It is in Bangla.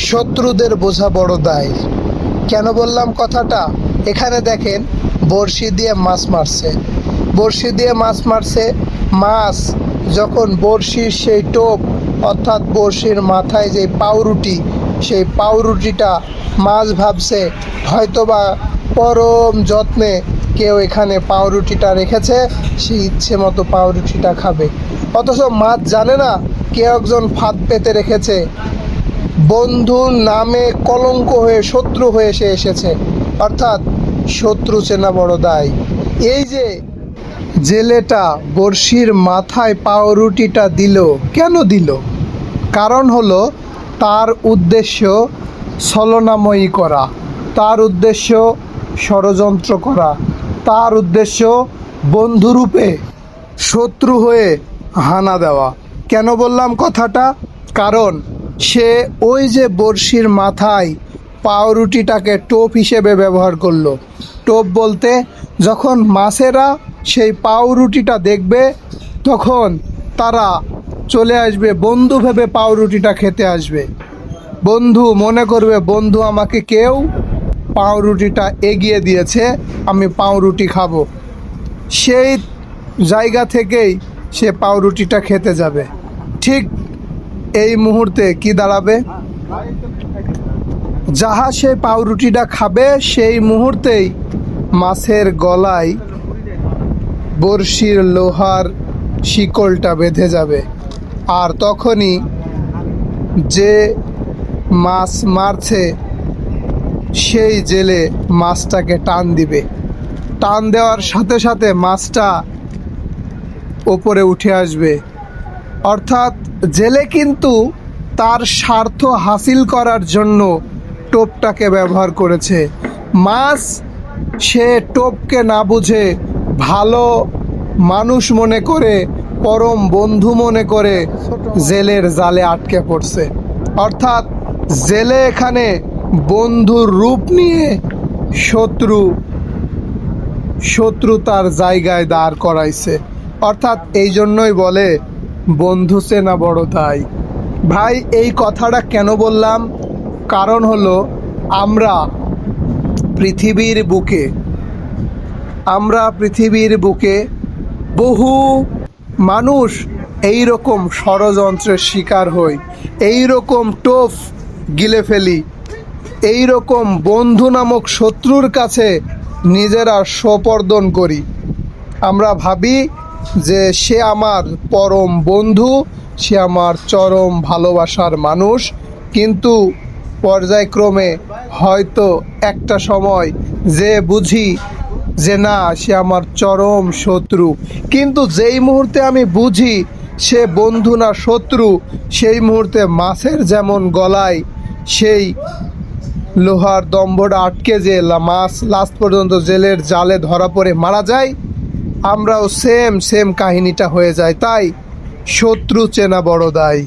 শত্রুদের বোঝা বড় দায়। কেন বললাম কথাটা? এখানে দেখেন বড়শি দিয়ে মাছ মারছে, বড়শি দিয়ে মাছ মারছে। মাছ যখন বড়শির সেই টোপ অর্থাৎ বড়শির মাথায় যে পাউরুটি, সেই পাউরুটিটা মাছ ভাবছে হয়তোবা পরম যত্নে কেউ এখানে পাউরুটিটা রেখেছে, সে ইচ্ছে মতো পাউরুটিটা খাবে। অথচ মাছ জানে না কেউ একজন ফাঁদ পেতে রেখেছে, বন্ধুর নামে কলঙ্ক হয়ে শত্রু হয়ে সে এসেছে। অর্থাৎ শত্রু চেনা বড় দায়। এই যে জেলেটা বড়শির মাথায় পাউরুটিটা দিল, কেন দিল? কারণ হলো তার উদ্দেশ্য ছলনাময়ী করা, তার উদ্দেশ্য ষড়যন্ত্র করা, তার উদ্দেশ্য বন্ধুরূপে শত্রু হয়ে হানা দেওয়া। কেন বললাম কথাটা? কারণ সে ওই যে বড়শির মাথায় পাউরুটিটাকে টোপ হিসেবে ব্যবহার করলো। টোপ বলতে যখন মাছেরা সেই পাউরুটিটা দেখবে তখন তারা চলে আসবে, বন্ধু ভেবে পাউরুটিটা খেতে আসবে। বন্ধু মনে করবে বন্ধু আমাকে কেউ পাউরুটিটা এগিয়ে দিয়েছে, আমি পাউরুটি খাবো। সেই জায়গা থেকেই সে পাউরুটিটা খেতে যাবে। ঠিক এই মুহূর্তে কি দাঁড়াবে? যাহা সে পাউরুটিটা খাবে সেই মুহূর্তেই মাছের গলায় বড়শির লোহার শিকলটা বেঁধে যাবে। আর তখনই যে মাছ মারছে সেই জেলে মাছটাকে টান দিবে। টান দেওয়ার সাথে সাথে মাছটা ওপরে উঠে আসবে। অর্থাৎ জেলে কিন্তু তার স্বার্থ হাসিল করার জন্য টোপটাকে ব্যবহার করেছে। মাছ সে টোপকে না বুঝে ভালো মানুষ মনে করে, পরম বন্ধু মনে করে জেলের জালে আটকে পড়ছে। অর্থাৎ জেলে এখানে বন্ধুর রূপ নিয়ে শত্রু তার জায়গায় দাঁড় করাইছে। অর্থাৎ এই জন্যই বলে বন্ধু চেনা বড় দায়। ভাই এই কথাটা কেন বললাম? কারণ হলো আমরা পৃথিবীর বুকে বহু মানুষ এই রকম ষড়যন্ত্রের শিকার হই, এই রকম টোপ গিলে ফেলি, এই রকম বন্ধু নামক শত্রুর কাছে নিজেরা সোপর্দন করি। আমরা ভাবি যে সে আমার পরম বন্ধু, সে আমার চরম ভালোবাসার মানুষ, কিন্তু পর্যায়ক্রমে হয়তো একটা সময় যে বুঝি যে না সে আমার চরম শত্রু। কিন্তু যেই মুহূর্তে আমি বুঝি সে বন্ধু না শত্রু, সেই মুহূর্তে মাছের যেমন গলায় সেই লোহার দম্ভটা আটকে যে মাছ লাস্ট পর্যন্ত জেলের জালে ধরা পড়ে মারা যায়, আমরাও সেম কাহিনীটা হয়ে যায়। তাই শত্রু চেনা বড় দায়।